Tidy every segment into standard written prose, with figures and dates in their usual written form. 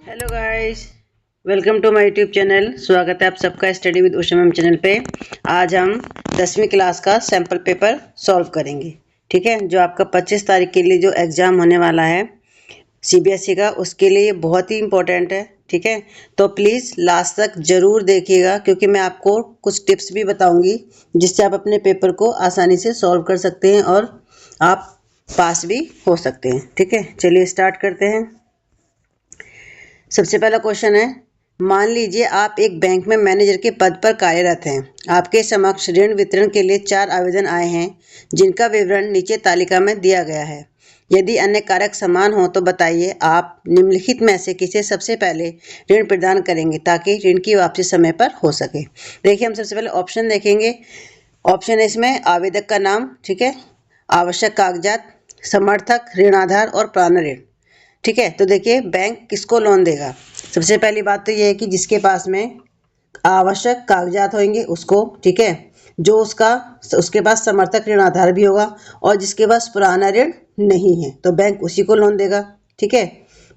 Hello guys, welcome to my YouTube channel. स्वागत है आप सबका study with Usha ma'am channel पे। आज हम 10वीं क्लास का सैम्पल पेपर सॉल्व करेंगे। ठीक है, जो आपका 25 तारीख के लिए जो एग्ज़ाम होने वाला है सीबीएसई का, उसके लिए बहुत ही इम्पोर्टेंट है। ठीक है, तो प्लीज़ लास्ट तक ज़रूर देखिएगा, क्योंकि मैं आपको कुछ टिप्स भी बताऊँगी जिससे आप अपने पेपर को आसानी से सॉल्व कर सकते हैं और आप पास भी हो सकते हैं। ठीक है, चलिए स्टार्ट करते हैं। सबसे पहला क्वेश्चन है, मान लीजिए आप एक बैंक में मैनेजर के पद पर कार्यरत हैं। आपके समक्ष ऋण वितरण के लिए 4 आवेदन आए हैं, जिनका विवरण नीचे तालिका में दिया गया है। यदि अन्य कारक समान हो तो बताइए आप निम्नलिखित में से किसे सबसे पहले ऋण प्रदान करेंगे ताकि ऋण की वापसी समय पर हो सके। देखिए, हम सबसे पहले ऑप्शन देखेंगे। ऑप्शन है इसमें आवेदक का नाम, ठीक है, आवश्यक कागजात, समर्थक, ऋण आधार और पुराना ऋण। ठीक है, तो देखिए बैंक किसको लोन देगा। सबसे पहली बात तो ये है कि जिसके पास में आवश्यक कागजात होंगे उसको, ठीक है, जो उसके पास समर्थक ऋण आधार भी होगा और जिसके पास पुराना ऋण नहीं है तो बैंक उसी को लोन देगा। ठीक है,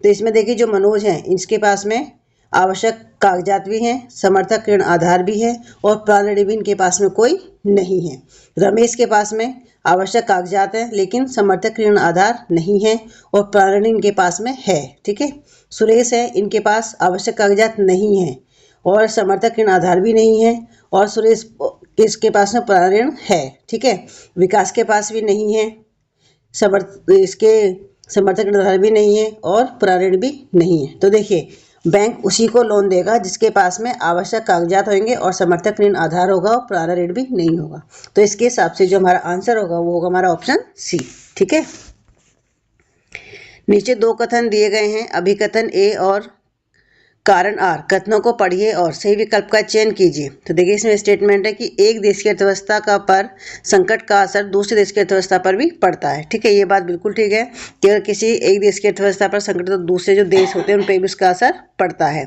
तो इसमें देखिए जो मनोज हैं इसके पास में आवश्यक कागजात भी हैं, समर्थक ऋण आधार भी है और पुराना ऋण भी इनके पास में कोई नहीं है। रमेश के पास में आवश्यक कागजात हैं लेकिन समर्थक ऋण आधार नहीं है और पुराना ऋण इनके पास में है। ठीक है, सुरेश है, इनके पास आवश्यक कागजात नहीं है और समर्थक ऋण आधार भी नहीं है और सुरेश इसके पास में पुराना ऋण है। ठीक है, विकास के पास भी नहीं है, इसके समर्थक ऋण आधार भी नहीं है और पुराना ऋण भी नहीं है। तो देखिए बैंक उसी को लोन देगा जिसके पास में आवश्यक कागजात होंगे और समर्थक ऋण आधार होगा और पुराना ऋण भी नहीं होगा। तो इसके हिसाब से जो हमारा आंसर होगा वो होगा हमारा ऑप्शन सी। ठीक है, नीचे 2 कथन दिए गए हैं, अभिकथन ए और कारण आर। कथनों को पढ़िए और सही विकल्प का चयन कीजिए। तो देखिए इसमें स्टेटमेंट है कि एक देश की अर्थव्यवस्था का पर संकट का असर दूसरे देश की अर्थव्यवस्था पर भी पड़ता है। ठीक है, ये बात बिल्कुल ठीक है कि अगर किसी एक देश की अर्थव्यवस्था पर संकट तो दूसरे जो देश होते हैं उन पर भी उसका असर पड़ता है।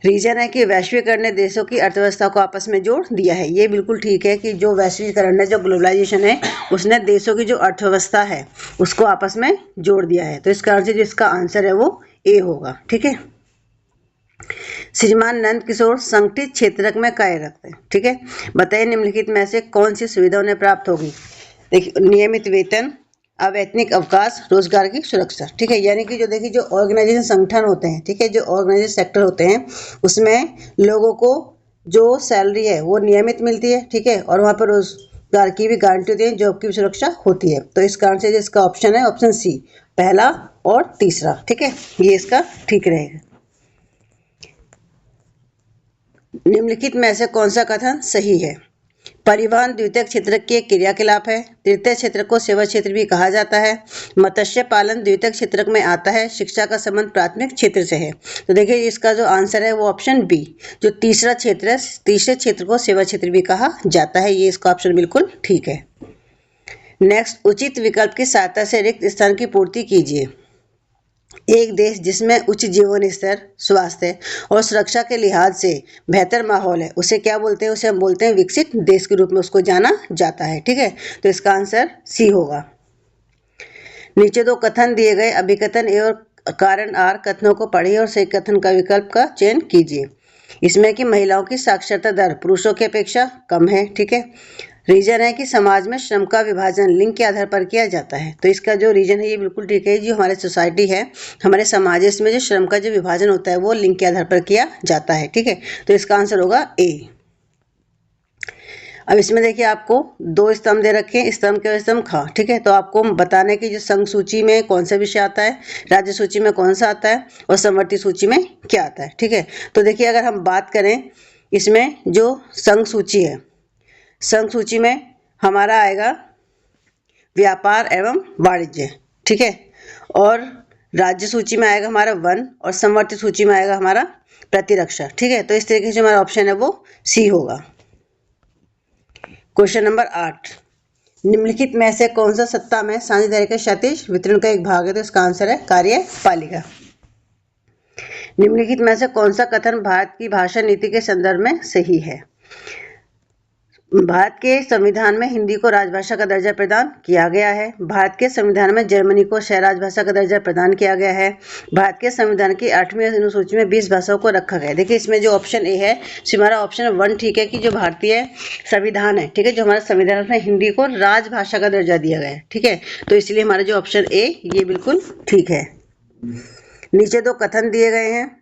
रीजन है कि वैश्वीकरण ने देशों की अर्थव्यवस्था को आपस में जोड़ दिया है। ये बिल्कुल ठीक है कि जो वैश्वीकरण है, जो ग्लोबलाइजेशन है, उसने देशों की जो अर्थव्यवस्था है उसको आपस में जोड़ दिया है। तो इस कारण से जो इसका आंसर है वो ए होगा। ठीक है, श्रीमान नंद किशोर संगठित क्षेत्र में कार्यरत है। ठीक है, बताइए निम्नलिखित में से कौन सी सुविधा उन्हें प्राप्त होगी। देखिए, नियमित वेतन, अवैतनिक अवकाश, रोजगार की सुरक्षा। ठीक है, यानी कि जो देखिए जो ऑर्गेनाइजेशन संगठन होते हैं, ठीक है, जो ऑर्गेनाइजेशन सेक्टर होते हैं उसमें लोगों को जो सैलरी है वो नियमित मिलती है। ठीक है, और वहाँ पर रोजगार की भी गारंटी होती है, जॉब की भी सुरक्षा होती है। तो इस कारण से जो इसका ऑप्शन है ऑप्शन सी, पहला और तीसरा। ठीक है, ये इसका ठीक रहेगा। निम्नलिखित में से कौन सा कथन सही है। परिवहन द्वितीयक क्षेत्र के क्रियाकलाप है। तृतीय क्षेत्र को सेवा क्षेत्र भी कहा जाता है। मत्स्य पालन द्वितीयक क्षेत्र में आता है। शिक्षा का संबंध प्राथमिक क्षेत्र से है। तो देखिए इसका जो आंसर है वो ऑप्शन बी, जो तीसरा क्षेत्र है, तीसरे क्षेत्र को सेवा क्षेत्र भी कहा जाता है। ये इसका ऑप्शन बिल्कुल ठीक है। नेक्स्ट, उचित विकल्प की सहायता से रिक्त स्थान की पूर्ति कीजिए। एक देश जिसमें उच्च जीवन स्तर, स्वास्थ्य और सुरक्षा के लिहाज से बेहतर माहौल है उसे क्या बोलते हैं, उसे हम बोलते हैं विकसित देश के रूप में उसको जाना जाता है। ठीक है, तो इसका आंसर सी होगा। नीचे 2 कथन दिए गए, अभिकथन ए और कारण आर। कथनों को पढ़िए और सही कथन का विकल्प का चयन कीजिए। इसमें कि महिलाओं की साक्षरता दर पुरुषों की अपेक्षा कम है। ठीक है, रीजन है कि समाज में श्रम का विभाजन लिंग के आधार पर किया जाता है। तो इसका जो रीजन है ये बिल्कुल ठीक है। जो हमारे सोसाइटी है, हमारे समाज है, इसमें जो श्रम का जो विभाजन होता है वो लिंग के आधार पर किया जाता है। ठीक है, तो इसका आंसर होगा ए। अब इसमें देखिए आपको 2 स्तंभ दे रखे हैं, स्तंभ के स्तंभ खा। ठीक है, तो आपको बताने की जो संघ सूची में कौन सा विषय आता है, राज्य सूची में कौन सा आता है और समवर्ती सूची में क्या आता है। ठीक है, तो देखिए अगर हम बात करें इसमें जो संघ सूची है, संघ सूची में हमारा आएगा व्यापार एवं वाणिज्य। ठीक है, और राज्य सूची में आएगा हमारा वन और समवर्ती सूची में आएगा हमारा प्रतिरक्षा। ठीक है, तो इस तरीके से हमारा ऑप्शन है वो सी होगा। क्वेश्चन नंबर 8, निम्नलिखित में से कौन सा सत्ता में साझेदारी का क्षैतिज वितरण का एक भाग है। तो इसका आंसर है कार्यपालिका। निम्नलिखित में से कौन सा कथन भारत की भाषा नीति के संदर्भ में सही है। भारत के संविधान में हिंदी को राजभाषा का दर्जा प्रदान किया गया है। भारत के संविधान में जर्मनी को शहर राजभाषा का दर्जा प्रदान किया गया है। भारत के संविधान की 8वीं अनुसूची में 20 भाषाओं को रखा गया है। देखिए इसमें जो ऑप्शन ए है हमारा ऑप्शन 1 ठीक है कि जो भारतीय संविधान है, ठीक है, जो हमारा संविधान में हिंदी को राजभाषा का दर्जा दिया गया है, ठीक है, तो इसलिए हमारा जो ऑप्शन ए ये बिल्कुल ठीक है। नीचे 2 कथन दिए गए हैं।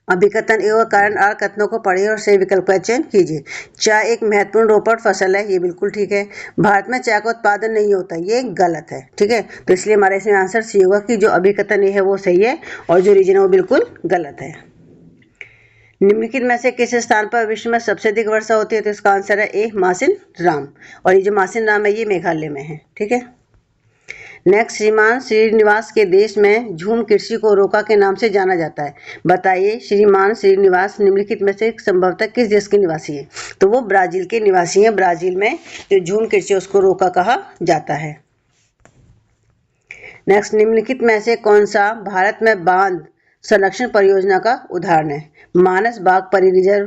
अभिकथन ए और कारण आर कथनों को पढ़िए और सही विकल्प का चयन कीजिए। चाय एक महत्वपूर्ण रोपड़ फसल है, ये बिल्कुल ठीक है। भारत में चाय का उत्पादन नहीं होता, ये गलत है, ठीक है, तो इसलिए हमारा इसमें आंसर सी होगा कि जो अभिकथन ए है वो सही है और जो रीजन है वो बिल्कुल गलत है। निम्नलिखित में से किस स्थान पर विश्व में सबसे अधिक वर्षा होती है? तो इसका आंसर है ए मासिन राम, और ये जो मासिन राम है ये मेघालय में है, ठीक है। नेक्स्ट, श्रीमान श्रीनिवास के देश में झूम कृषि को रोका के नाम से जाना जाता है। बताइए श्रीमान श्रीनिवास निम्नलिखित में से संभवतः किस देश के निवासी हैं? तो वो ब्राजील के निवासी हैं। ब्राजील में जो झूम कृषि उसको रोका कहा जाता है। नेक्स्ट, निम्नलिखित में से कौन सा भारत में बांध संरक्षण परियोजना का उदाहरण है? मानस बाघ परिरिजर्व,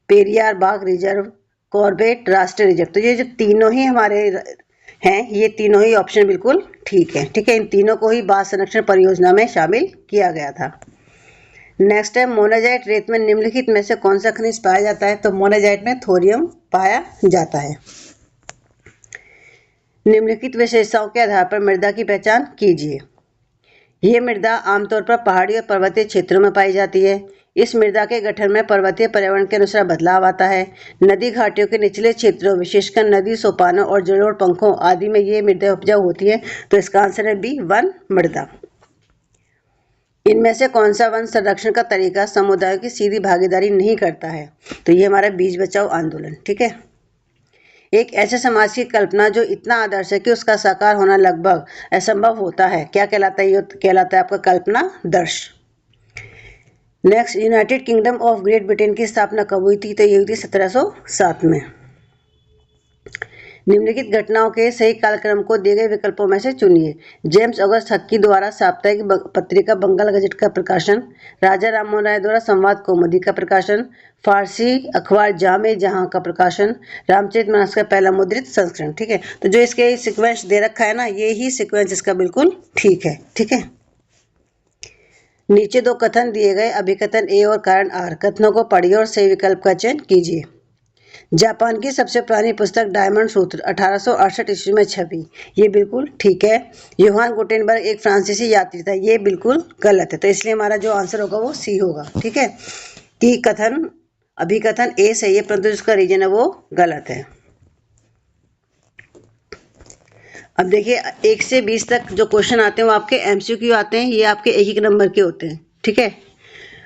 पेरियार बाघ रिजर्व, कॉर्बेट राष्ट्रीय रिजर्व। तो ये जो तीनों ही हमारे हैं, ये तीनों ही ऑप्शन बिल्कुल ठीक है, ठीक है, इन तीनों को ही बाघ संरक्षण परियोजना में शामिल किया गया था। नेक्स्ट है, मोनाजाइट रेत में निम्नलिखित में से कौन सा खनिज पाया जाता है? तो मोनाजाइट में थोरियम पाया जाता है। निम्नलिखित विशेषताओं के आधार पर मृदा की पहचान कीजिए। यह मृदा आमतौर पर पहाड़ी और पर्वतीय क्षेत्रों में पाई जाती है। इस मृदा के गठन में पर्वतीय पर्यावरण के अनुसार बदलाव आता है। नदी घाटियों के निचले क्षेत्रों, विशेषकर नदी सोपानों और जलोढ़ पंखों आदि में ये मृदा उपजाऊ होती है। तो इसका आंसर है बी, वन मृदा। इनमें से कौन सा वन संरक्षण का तरीका समुदायों की सीधी भागीदारी नहीं करता है? तो ये हमारा बीज बचाओ आंदोलन, ठीक है। एक ऐसे समाज की कल्पना जो इतना आदर्श है कि उसका साकार होना लगभग असंभव होता है, क्या कहलाता है? ये कहलाता है आपका कल्पना दर्श। Next, United kingdom of great Britain की स्थापना कब हुई थी? तो ये हुई थी 1707 में। निम्नलिखित घटनाओं के सही कालक्रम को दिए गए विकल्पों में से चुनिए। जेम्स ऑगस्ट हक्की द्वारा साप्ताहिक पत्रिका बंगाल गजट का प्रकाशन, राजा राममोहन राय द्वारा संवाद कौमुदी का प्रकाशन, फारसी अखबार जामे जहां का प्रकाशन, रामचरितमानस का पहला मुद्रित संस्करण, ठीक है। तो जो इसके सीक्वेंस दे रखा है ना, ये ही सीक्वेंस इसका बिल्कुल ठीक है, ठीक है। नीचे 2 कथन दिए गए, अभिकथन ए और कारण आर, कथनों को पढ़िए और सही विकल्प का चयन कीजिए। जापान की सबसे पुरानी पुस्तक डायमंड सूत्र 1868 ईस्वी में छपी, ये बिल्कुल ठीक है। योहान गुटेनबर्ग एक फ्रांसीसी यात्री था, ये बिल्कुल गलत है, तो इसलिए हमारा जो आंसर होगा वो सी होगा, ठीक है, कि कथन अभिकथन ए सही है परंतु जिसका रीजन है वो गलत है। अब देखिए 1 से 20 तक जो क्वेश्चन आते हैं वो आपके एमसीक्यू आते हैं, ये आपके 1-1 नंबर के होते हैं, ठीक है।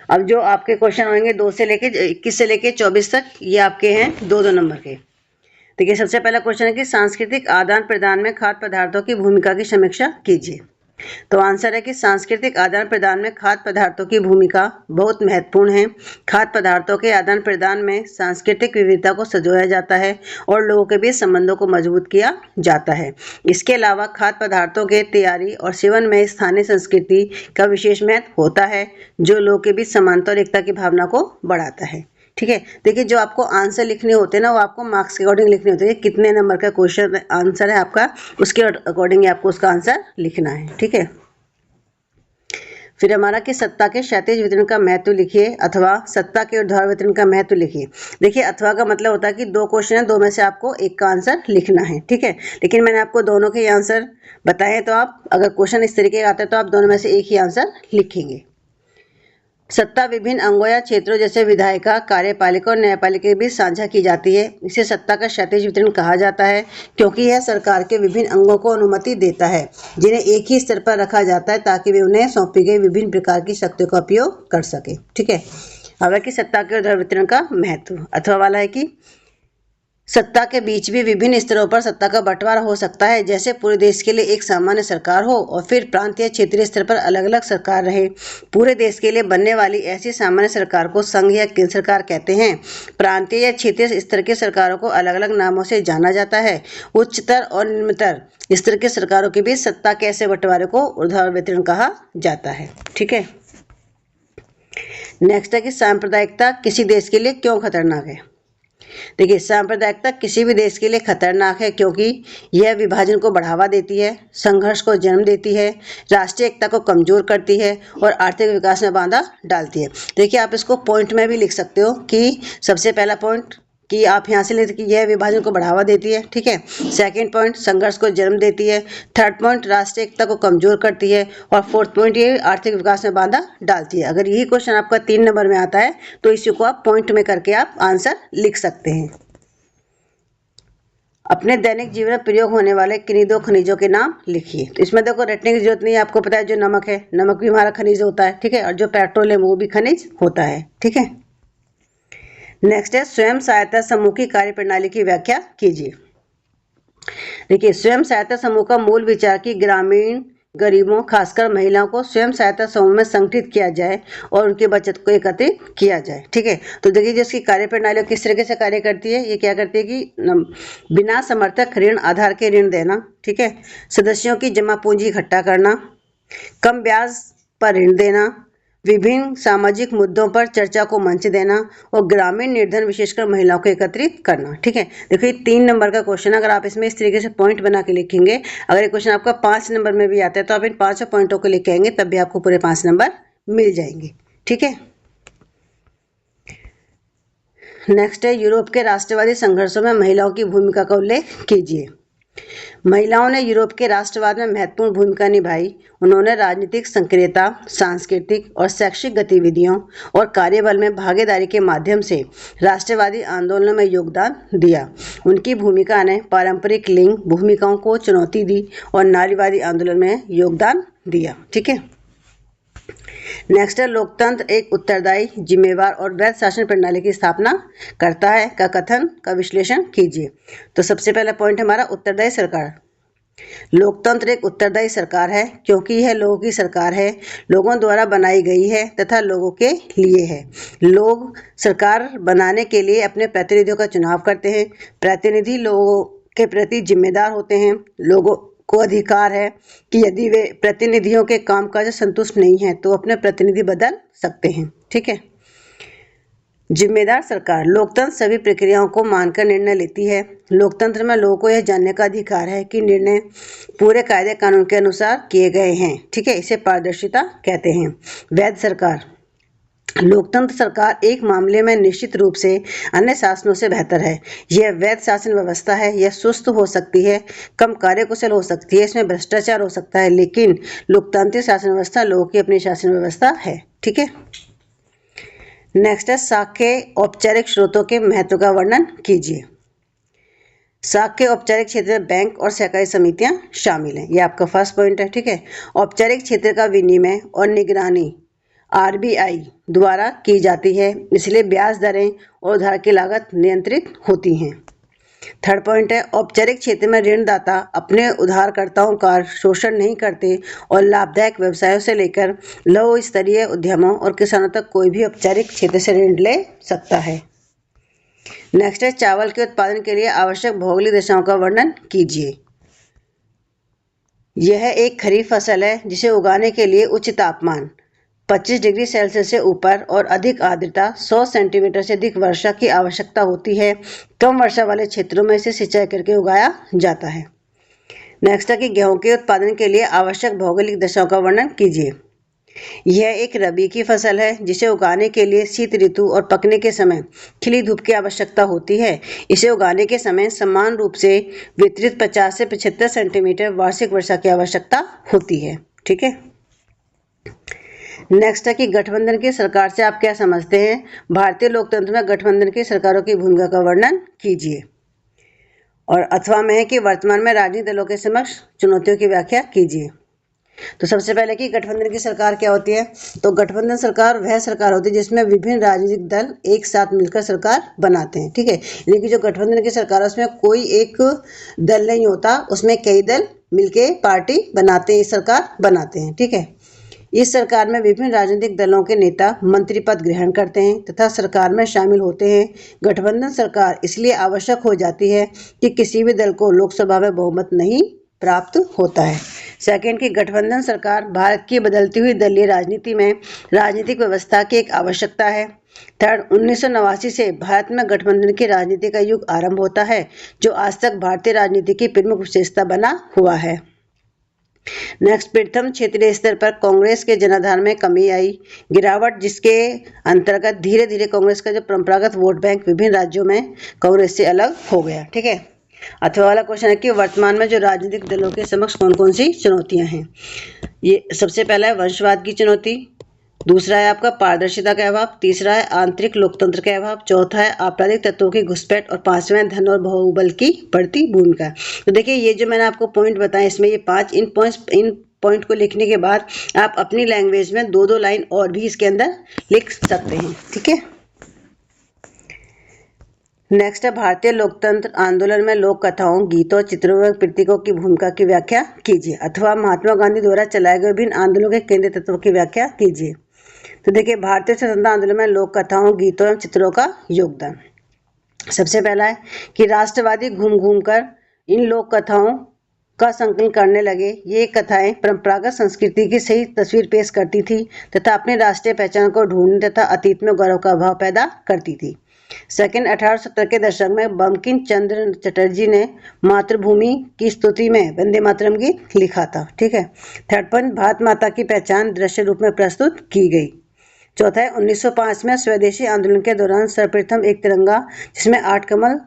अब जो आपके क्वेश्चन होंगे 2 से लेके 21 से लेके 24 तक, ये आपके हैं 2-2 नंबर के। देखिए सबसे पहला क्वेश्चन है कि सांस्कृतिक आदान प्रदान में खाद्य पदार्थों की भूमिका की समीक्षा कीजिए। तो आंसर है कि सांस्कृतिक आदान प्रदान में खाद्य पदार्थों की भूमिका बहुत महत्वपूर्ण है। खाद्य पदार्थों के आदान प्रदान में सांस्कृतिक विविधता को संजोया जाता है और लोगों के बीच संबंधों को मजबूत किया जाता है। इसके अलावा खाद्य पदार्थों के तैयारी और सेवन में स्थानीय संस्कृति का विशेष महत्व होता है, जो लोगों के बीच समानता और एकता की भावना को बढ़ाता है, ठीक है। देखिए जो आपको आंसर लिखने होते हैं ना, वो आपको मार्क्स के अकॉर्डिंग लिखने होते हैं, कितने नंबर का क्वेश्चन आंसर है आपका, उसके अकॉर्डिंग आपको उसका आंसर लिखना है, ठीक है। फिर हमारा कि सत्ता के क्षैतिज वितरण का महत्व लिखिए अथवा सत्ता के ऊर्ध्वाधर वितरण का महत्व लिखिए। देखिए अथवा का मतलब होता है कि 2 क्वेश्चन है, 2 में से आपको एक का आंसर लिखना है, ठीक है। लेकिन मैंने आपको दोनों के आंसर बताए, तो आप अगर क्वेश्चन इस तरीके का आता है तो आप दोनों में से एक ही आंसर लिखेंगे। सत्ता विभिन्न अंगों या क्षेत्रों जैसे विधायिका, कार्यपालिका और न्यायपालिका के बीच साझा की जाती है। इसे सत्ता का क्षैतिज वितरण कहा जाता है क्योंकि यह सरकार के विभिन्न अंगों को अनुमति देता है जिन्हें एक ही स्तर पर रखा जाता है ताकि वे उन्हें सौंपी गई विभिन्न प्रकार की शक्तियों का उपयोग कर सके, ठीक है। हालांकि सत्ता के ऊर्ध्वाधर वितरण का महत्व अथवा वाला है कि सत्ता के बीच भी विभिन्न स्तरों पर सत्ता का बंटवारा हो सकता है, जैसे पूरे देश के लिए एक सामान्य सरकार हो और फिर प्रांतीय क्षेत्रीय स्तर पर अलग अलग सरकार रहे। पूरे देश के लिए बनने वाली ऐसी सामान्य सरकार को संघ या केंद्र सरकार कहते हैं। प्रांतीय या क्षेत्रीय स्तर की सरकारों को अलग अलग नामों से जाना जाता है। उच्चतर और निम्नतर स्तर की सरकारों के बीच सत्ता के ऐसे बंटवारे को ऊर्ध्वाधर वितरण कहा जाता है, ठीक है। नेक्स्ट है कि सांप्रदायिकता किसी देश के लिए क्यों खतरनाक है। देखिए, सांप्रदायिकता किसी भी देश के लिए खतरनाक है क्योंकि यह विभाजन को बढ़ावा देती है, संघर्ष को जन्म देती है, राष्ट्रीय एकता को कमजोर करती है और आर्थिक विकास में बाधा डालती है। देखिए, आप इसको पॉइंट में भी लिख सकते हो कि सबसे पहला पॉइंट कि आप यहाँ से लेते कि यह विभाजन को बढ़ावा देती है, ठीक है। सेकंड पॉइंट, संघर्ष को जन्म देती है। थर्ड पॉइंट, राष्ट्रीय एकता को कमजोर करती है। और फोर्थ पॉइंट, ये आर्थिक विकास में बाधा डालती है। अगर यही क्वेश्चन आपका 3 नंबर में आता है तो इसी को आप पॉइंट में करके आप आंसर लिख सकते हैं। अपने दैनिक जीवन में प्रयोग होने वाले किन्हीं 2 खनिजों के नाम लिखिए। तो इसमें देखो रटने की जरूरत नहीं है, आपको पता है जो नमक है, नमक भी हमारा खनिज होता है, ठीक है। और जो पेट्रोल है वो भी खनिज होता है, ठीक है। नेक्स्ट है स्वयं सहायता समूह की कार्यप्रणाली की व्याख्या कीजिए। देखिए, स्वयं सहायता समूह का मूल विचार कि ग्रामीण गरीबों खासकर महिलाओं को स्वयं सहायता समूह में संगठित किया जाए और उनकी बचत को एकत्रित किया जाए, ठीक है। तो देखिए, जो इसकी कार्यप्रणाली किस तरीके से कार्य करती है, ये क्या करती है कि बिना समर्थक ऋण आधार के ऋण देना, ठीक है। सदस्यों की जमा पूंजी इकट्ठा करना, कम ब्याज पर ऋण देना, विभिन्न सामाजिक मुद्दों पर चर्चा को मंच देना और ग्रामीण निर्धन विशेषकर महिलाओं को एकत्रित करना, ठीक है। देखिए, 3 नंबर का क्वेश्चन, अगर आप इसमें इस तरीके से पॉइंट बना के लिखेंगे, अगर ये क्वेश्चन आपका 5 नंबर में भी आता है तो आप इन 5 पॉइंटों को लिख आएंगे, तब भी आपको पूरे 5 नंबर मिल जाएंगे, ठीक है। नेक्स्ट है यूरोप के राष्ट्रवादी संघर्षों में महिलाओं की भूमिका का उल्लेख कीजिए। महिलाओं ने यूरोप के राष्ट्रवाद में महत्वपूर्ण भूमिका निभाई। उन्होंने राजनीतिक सक्रियता, सांस्कृतिक और शैक्षिक गतिविधियों और कार्यबल में भागीदारी के माध्यम से राष्ट्रवादी आंदोलनों में योगदान दिया। उनकी भूमिका ने पारंपरिक लिंग भूमिकाओं को चुनौती दी और नारीवादी आंदोलन में योगदान दिया, ठीक है। नेक्स्ट है लोकतंत्र एक उत्तरदायी, जिम्मेवार और वैध शासन प्रणाली की स्थापना करता है का कथन का विश्लेषण कीजिए। तो सबसे पहला पॉइंट हमारा उत्तरदायी सरकार। लोकतंत्र एक उत्तरदायी सरकार है क्योंकि यह लोगों की सरकार है, लोगों द्वारा बनाई गई है तथा लोगों के लिए है। लोग सरकार बनाने के लिए अपने प्रतिनिधियों का चुनाव करते हैं। प्रतिनिधि लोगों के प्रति जिम्मेदार होते हैं। लोगों को अधिकार है कि यदि वे प्रतिनिधियों के कामकाज से संतुष्ट नहीं हैं तो अपने प्रतिनिधि बदल सकते हैं, ठीक है। जिम्मेदार सरकार। लोकतंत्र सभी प्रक्रियाओं को मानकर निर्णय लेती है। लोकतंत्र में लोगों को यह जानने का अधिकार है कि निर्णय पूरे कायदे कानून के अनुसार किए गए हैं, ठीक है। इसे पारदर्शिता कहते हैं। वैध सरकार। लोकतंत्र सरकार एक मामले में निश्चित रूप से अन्य शासनों से बेहतर है। यह वैध शासन व्यवस्था है। यह सुस्त हो सकती है, कम कार्यकुशल हो सकती है, इसमें भ्रष्टाचार हो सकता है, लेकिन लोकतांत्रिक शासन व्यवस्था लोगों की अपनी शासन व्यवस्था है, ठीक है। नेक्स्ट है साक्ष्य औपचारिक स्रोतों के महत्व का वर्णन कीजिए। साक्ष्य औपचारिक क्षेत्र में बैंक और सहकारी समितियां शामिल हैं, यह आपका फर्स्ट पॉइंट है, ठीक है। औपचारिक क्षेत्र का विनिमय और निगरानी RBI द्वारा की जाती है, इसलिए ब्याज दरें और उधार की लागत नियंत्रित होती हैं। थर्ड पॉइंट है औपचारिक क्षेत्र में ऋणदाता अपने उधारकर्ताओं का शोषण नहीं करते और लाभदायक व्यवसायों से लेकर लघु स्तरीय उद्यमों और किसानों तक कोई भी औपचारिक क्षेत्र से ऋण ले सकता है। नेक्स्ट है चावल के उत्पादन के लिए आवश्यक भौगोलिक दिशाओं का वर्णन कीजिए। यह एक खरीफ फसल है जिसे उगाने के लिए उच्च तापमान 25 डिग्री सेल्सियस से ऊपर और अधिक आर्द्रता 100 सेंटीमीटर से अधिक वर्षा की आवश्यकता होती है। कम वर्षा वाले क्षेत्रों में इसे सिंचाई करके उगाया जाता है। नेक्स्ट है कि गेहूं के उत्पादन के लिए आवश्यक भौगोलिक दशाओं का वर्णन कीजिए। यह एक रबी की फसल है जिसे उगाने के लिए शीत ऋतु और पकने के समय खिली धूप की आवश्यकता होती है। इसे उगाने के समय समान रूप से वितरित 50 से 75 सेंटीमीटर वार्षिक वर्षा की आवश्यकता होती है, ठीक है। नेक्स्ट है कि गठबंधन की सरकार से आप क्या समझते हैं। भारतीय लोकतंत्र में गठबंधन की सरकारों की भूमिका का वर्णन कीजिए। और अथवा में है कि वर्तमान में राजनीतिक दलों के समक्ष चुनौतियों की व्याख्या कीजिए। तो सबसे पहले कि गठबंधन की सरकार क्या होती है। तो गठबंधन सरकार वह सरकार होती है जिसमें विभिन्न राजनीतिक दल एक साथ मिलकर सरकार बनाते हैं, ठीक है। यानी कि जो गठबंधन की सरकार है उसमें कोई एक दल नहीं होता, उसमें कई दल मिलके पार्टी बनाते हैं, सरकार बनाते हैं, ठीक है। इस सरकार में विभिन्न राजनीतिक दलों के नेता मंत्री पद ग्रहण करते हैं तथा सरकार में शामिल होते हैं। गठबंधन सरकार इसलिए आवश्यक हो जाती है कि किसी भी दल को लोकसभा में बहुमत नहीं प्राप्त होता है। सेकंड की गठबंधन सरकार भारत की बदलती हुई दलीय राजनीति में राजनीतिक व्यवस्था की एक आवश्यकता है। थर्ड, 1989 से भारत में गठबंधन की राजनीति का युग आरंभ होता है, जो आज तक भारतीय राजनीति की प्रमुख विशेषता बना हुआ है। नेक्स्ट, प्रथम क्षेत्रीय स्तर पर कांग्रेस के जनाधार में कमी आई, गिरावट, जिसके अंतर्गत धीरे धीरे कांग्रेस का जो परंपरागत वोट बैंक विभिन्न राज्यों में कांग्रेस से अलग हो गया। ठीक है। अथवा वाला क्वेश्चन है कि वर्तमान में जो राजनीतिक दलों के समक्ष कौन कौन सी चुनौतियां हैं। ये सबसे पहला है वंशवाद की चुनौती, दूसरा है आपका पारदर्शिता का अभाव, तीसरा है आंतरिक लोकतंत्र का अभाव, चौथा है आपराधिक तत्वों की घुसपैठ और पांचवा है धन और बाहुबल की बढ़ती भूमिका। तो देखिए ये जो मैंने आपको पॉइंट बताए इसमें ये पांच इन पॉइंट को लिखने के बाद आप अपनी लैंग्वेज में दो लाइन और भी इसके अंदर लिख सकते हैं। ठीक है। नेक्स्ट है भारतीय लोकतंत्र आंदोलन में लोक कथाओं, गीतों, चित्रों व प्रतीकों की भूमिका की व्याख्या कीजिए, अथवा महात्मा गांधी द्वारा चलाए गए विभिन्न आंदोलनों के केंद्रीय तत्वों की व्याख्या कीजिए। तो देखिए भारतीय स्वतंत्रता आंदोलन में लोक कथाओं, गीतों एवं चित्रों का योगदान। सबसे पहला है कि राष्ट्रवादी घूम घूम कर इन लोक कथाओं का संकलन करने लगे। ये कथाएं परंपरागत संस्कृति की सही तस्वीर पेश करती थी तथा अपनी राष्ट्रीय पहचान को ढूंढने तथा अतीत में गौरव का भाव पैदा करती थी। सेकंड, 1870 के दशक में बंकिम चंद्र चटर्जी ने मातृभूमि की स्तुति में वंदे मातरम गीत लिखा था। ठीक है। थर्ड पॉइंट, भारत माता की पहचान दृश्य रूप में प्रस्तुत की गई। चौथा है 1905 में स्वदेशी आंदोलन के दौरान सर्वप्रथम एक तिरंगा जिसमें 8 कमल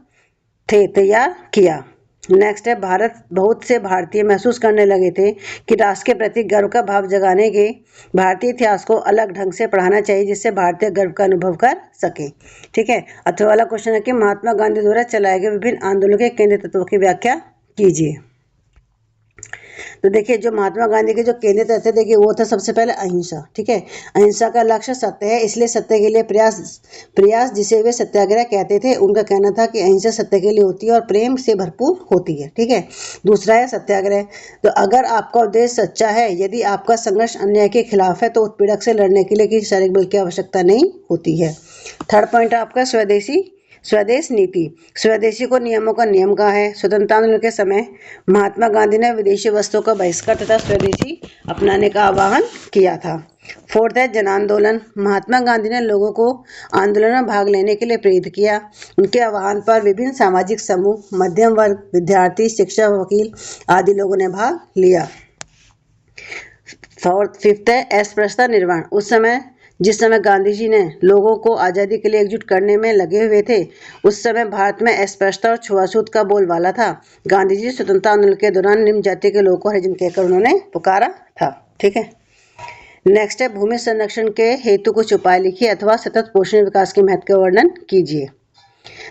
थे तैयार किया। नेक्स्ट है भारत बहुत से भारतीय महसूस करने लगे थे कि राष्ट्र के प्रति गर्व का भाव जगाने के भारतीय इतिहास को अलग ढंग से पढ़ाना चाहिए जिससे भारतीय गर्व का अनुभव कर सके। ठीक है। अथवा वाला क्वेश्चन है कि महात्मा गांधी द्वारा चलाए गए विभिन्न आंदोलनों के केंद्रीय तत्वों की व्याख्या कीजिए। तो देखिए जो महात्मा गांधी के जो केंद्रीय तत्व थे, देखिए वो था सबसे पहले अहिंसा। ठीक है। अहिंसा का लक्ष्य सत्य है, इसलिए सत्य के लिए प्रयास जिसे वे सत्याग्रह कहते थे। उनका कहना था कि अहिंसा सत्य के लिए होती है और प्रेम से भरपूर होती है। ठीक है। दूसरा है सत्याग्रह। तो अगर आपका उद्देश्य सच्चा है, यदि आपका संघर्ष अन्याय के खिलाफ है, तो उत्पीड़क से लड़ने के लिए किसी शारीरिक बल की आवश्यकता नहीं होती है। थर्ड पॉइंट है आपका स्वदेश नीति। स्वदेशी को नियमों का नियम कहा है। स्वतंत्रता आंदोलन के समय महात्मा गांधी ने विदेशी वस्तुओं का बहिष्कार तथा स्वदेशी अपनाने का आह्वान किया था। फोर्थ है जन आंदोलन। महात्मा गांधी ने लोगों को आंदोलन में भाग लेने के लिए प्रेरित किया। उनके आह्वान पर विभिन्न सामाजिक समूह, मध्यम वर्ग, विद्यार्थी, शिक्षक, वकील आदि लोगों ने भाग लिया। फिफ्थ है अस्पृश्यता निर्माण। जिस समय गांधी जी ने लोगों को आज़ादी के लिए एकजुट करने में लगे हुए थे, उस समय भारत में अस्पृश्यता और छुआछूत का बोलबाला था। गांधी जी स्वतंत्रता आंदोलन के दौरान निम्न जाति के लोगों को हरिजन कहकर उन्होंने पुकारा था। ठीक है। नेक्स्ट है भूमि संरक्षण के हेतु कुछ उपाय लिखिए अथवा सतत पोषण विकास के महत्व का वर्णन कीजिए।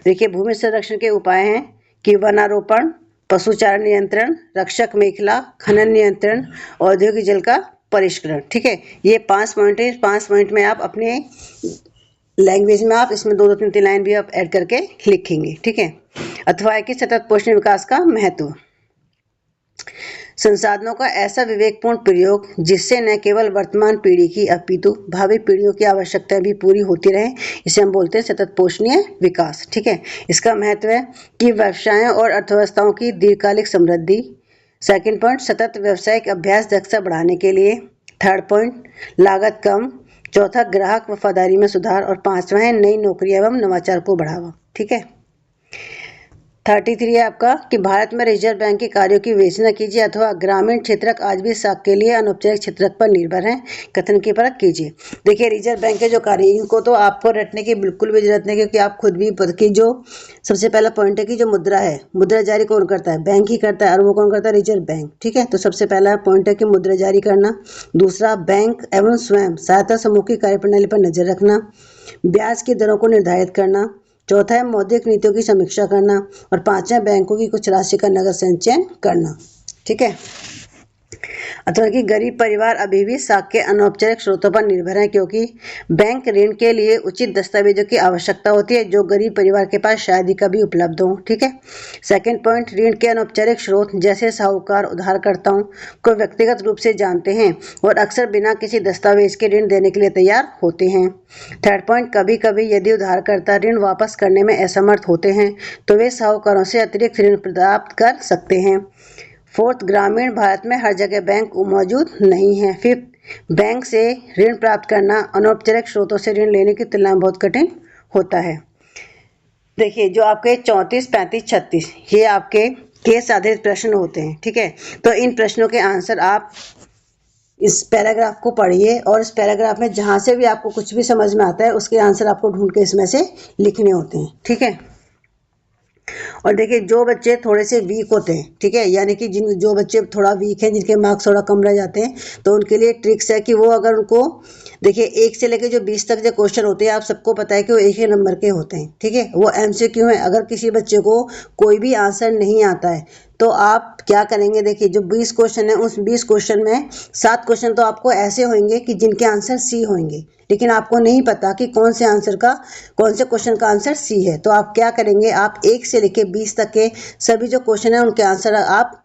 देखिए भूमि संरक्षण के उपाय हैं कि वनारोपण, पशुचारण नियंत्रण, रक्षक मेखला, खनन नियंत्रण, औद्योगिक जल का परिष्करण। ठीक है। ये 5 पॉइंट है। 5 पॉइंट में आप अपने लैंग्वेज में आप इसमें 2-2, 3-3 लाइन भी आप ऐड करके लिखेंगे। ठीक है। अथवा है कि सतत पोषण विकास का महत्व। संसाधनों का ऐसा विवेकपूर्ण प्रयोग जिससे न केवल वर्तमान पीढ़ी की अपितु भावी पीढ़ियों की आवश्यकताएं भी पूरी होती रहे, इसे हम बोलते हैं सतत पोषणीय विकास। ठीक है। इसका महत्व है कि व्यवसायों और अर्थव्यवस्थाओं की दीर्घकालिक समृद्धि। सेकंड पॉइंट, सतत व्यावसायिक अभ्यास दक्षता बढ़ाने के लिए। थर्ड पॉइंट, लागत कम। चौथा, ग्राहक वफादारी में सुधार। और पांचवा है नई नौकरी एवं नवाचार को बढ़ावा। ठीक है। 33 है आपका कि भारत में रिजर्व बैंक के कार्यों की विवेचना कीजिए अथवा ग्रामीण क्षेत्रक आज भी साख के लिए अनौपचारिक क्षेत्रक पर निर्भर है, कथन की परख कीजिए। देखिए रिजर्व बैंक के जो कार्य, इनको तो आपको रटने की बिल्कुल भी जरूरत नहीं, क्योंकि आप खुद भी कि जो सबसे पहला पॉइंट है कि जो मुद्रा है, मुद्रा जारी कौन करता है? बैंक ही करता है। और वो कौन करता है? Reserve bank. ठीक है। तो सबसे पहला पॉइंट है कि मुद्रा जारी करना। दूसरा, बैंक एवं स्वयं सहायता समूह की कार्यप्रणाली पर नजर रखना। ब्याज की दरों को निर्धारित करना। चौथा है मौद्रिक नीतियों की समीक्षा करना। और पांचवा, बैंकों की कुछ राशि का नगद संचयन करना। ठीक है। अथवा कि गरीब परिवार अभी भी साख के अनौपचारिक स्रोतों पर निर्भर हैं, क्योंकि बैंक ऋण के लिए उचित दस्तावेजों की आवश्यकता होती है जो गरीब परिवार के पास शायद ही कभी उपलब्ध हो। ठीक है। सेकंड पॉइंट, ऋण के अनौपचारिक स्रोत जैसे साहूकार उधारकर्ताओं को व्यक्तिगत रूप से जानते हैं और अक्सर बिना किसी दस्तावेज के ऋण देने के लिए तैयार होते हैं। थर्ड पॉइंट, कभी कभी यदि उधारकर्ता ऋण वापस करने में असमर्थ होते हैं तो वे साहूकारों से अतिरिक्त ऋण प्राप्त कर सकते हैं। फोर्थ, ग्रामीण भारत में हर जगह बैंक मौजूद नहीं है। फिफ्थ, बैंक से ऋण प्राप्त करना अनौपचारिक स्रोतों से ऋण लेने की तुलना में बहुत कठिन होता है। देखिए जो आपके 34, 35, 36 ये आपके केस आधारित प्रश्न होते हैं, ठीक है। तो इन प्रश्नों के आंसर आप इस पैराग्राफ को पढ़िए और इस पैराग्राफ में जहाँ से भी आपको कुछ भी समझ में आता है उसके आंसर आपको ढूंढ के इसमें से लिखने होते हैं, ठीक है। और देखिए जो बच्चे थोड़े से वीक होते हैं, ठीक है, यानी कि जो बच्चे थोड़ा वीक हैं, जिनके मार्क्स थोड़ा कम रह जाते हैं, तो उनके लिए ट्रिक्स है कि वो अगर उनको देखिए 1 से लेकर जो 20 तक जो क्वेश्चन होते हैं आप सबको पता है कि वो एक ही नंबर के होते हैं, ठीक है। वो MCQ है। अगर किसी बच्चे को कोई भी आंसर नहीं आता है तो आप क्या करेंगे, देखिए जो 20 क्वेश्चन है उस 20 क्वेश्चन में 7 क्वेश्चन तो आपको ऐसे होंगे कि जिनके आंसर सी होंगे, लेकिन आपको नहीं पता कि कौन से क्वेश्चन का आंसर सी है। तो आप क्या करेंगे, आप 1 से लेकर 20 तक के सभी जो क्वेश्चन है उनके आंसर आप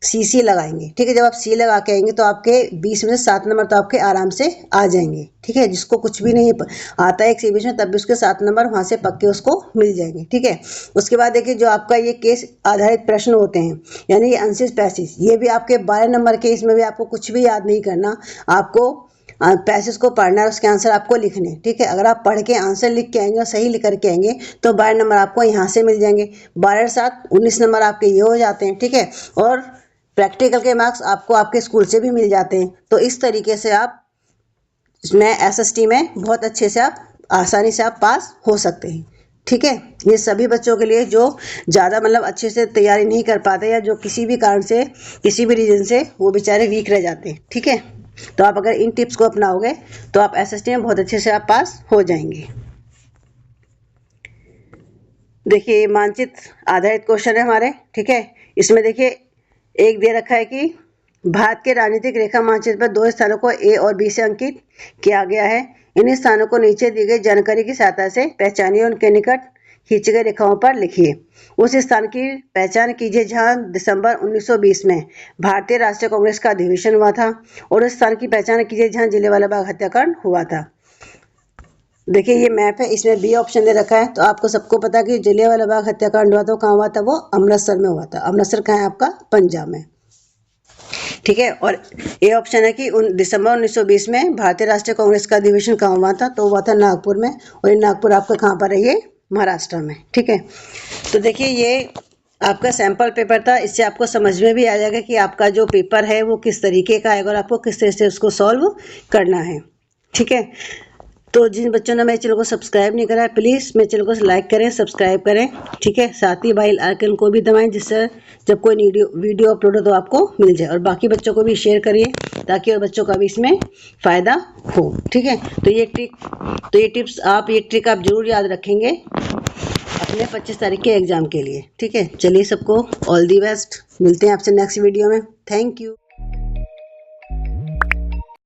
सी लगाएंगे, ठीक है। जब आप सी लगा के आएंगे तो आपके 20 में से 7 नंबर तो आपके आराम से आ जाएंगे, ठीक है। जिसको कुछ भी नहीं आता है 1 से 20 में तब भी उसके 7 नंबर वहाँ से पक्के उसको मिल जाएंगे, ठीक है। उसके बाद देखिए जो आपका ये केस आधारित प्रश्न होते हैं, यानी ये आंसर पैसेज, ये भी आपके 12 नंबर के, इसमें भी आपको कुछ भी याद नहीं करना, आपको पैसेज को पढ़ना है, उसके आंसर आपको लिखने, ठीक है। अगर आप पढ़ के आंसर लिख के आएंगे और सही लिख करके आएंगे तो 12 नंबर आपको यहाँ से मिल जाएंगे। 12 7 19 नंबर आपके ये हो जाते हैं, ठीक है। और प्रैक्टिकल के मार्क्स आपको आपके स्कूल से भी मिल जाते हैं। तो इस तरीके से आप इसमें SST में बहुत अच्छे से आप आसानी से आप पास हो सकते हैं, ठीक है। ये सभी बच्चों के लिए जो ज़्यादा मतलब अच्छे से तैयारी नहीं कर पाते या जो किसी भी कारण से किसी भी रीजन से वो बेचारे वीक रह जाते हैं, ठीक है। तो आप अगर इन टिप्स को अपनाओगे तो आप SST में बहुत अच्छे से आप पास हो जाएंगे। देखिए मानचित्र आधारित क्वेश्चन है हमारे, ठीक है। इसमें देखिए एक दे रखा है कि भारत के राजनीतिक रेखा मानचित्र पर 2 स्थानों को A और B से अंकित किया गया है। इन स्थानों को नीचे दी गई जानकारी की सहायता से पहचानिए, उनके निकट खींची गई रेखाओं पर लिखिए। उस स्थान की पहचान कीजिए जहां दिसंबर 1920 में भारतीय राष्ट्रीय कांग्रेस का अधिवेशन हुआ था, और उस स्थान की पहचान कीजिए जहां जलियांवाला बाग हत्याकांड हुआ था। देखिए ये मैप है, इसमें B ऑप्शन दे रखा है। तो आपको सबको पता है कि जलियांवाला बाग हत्याकांड हुआ था, कहाँ हुआ था, वो अमृतसर में हुआ था। अमृतसर कहाँ है आपका, पंजाब में, ठीक है। और ए ऑप्शन है कि दिसंबर 1920 में भारतीय राष्ट्रीय कांग्रेस का अधिवेशन कहाँ हुआ था, तो हुआ था नागपुर में, और ये नागपुर आपका कहाँ पर है, ये महाराष्ट्र में, ठीक है। तो देखिए ये आपका सैंपल पेपर था, इससे आपको समझ में भी आ जाएगा कि आपका जो पेपर है वो किस तरीके का आएगा और आपको किस तरह से उसको सॉल्व करना है, ठीक है। तो जिन बच्चों ने मेरे चैनल को सब्सक्राइब नहीं करा है प्लीज़ मेरे चैनल को लाइक करें, सब्सक्राइब करें, ठीक है। साथ ही बेल आइकन को भी दबाएं जिससे जब कोई वीडियो अपलोड हो तो आपको मिल जाए, और बाकी बच्चों को भी शेयर करिए ताकि और बच्चों का भी इसमें फ़ायदा हो, ठीक है। तो ये ट्रिक आप जरूर याद रखेंगे अपने 25 तारीख के एग्ज़ाम के लिए, ठीक है। चलिए सबको ऑल दी बेस्ट, मिलते हैं आपसे नेक्स्ट वीडियो में। Thank you.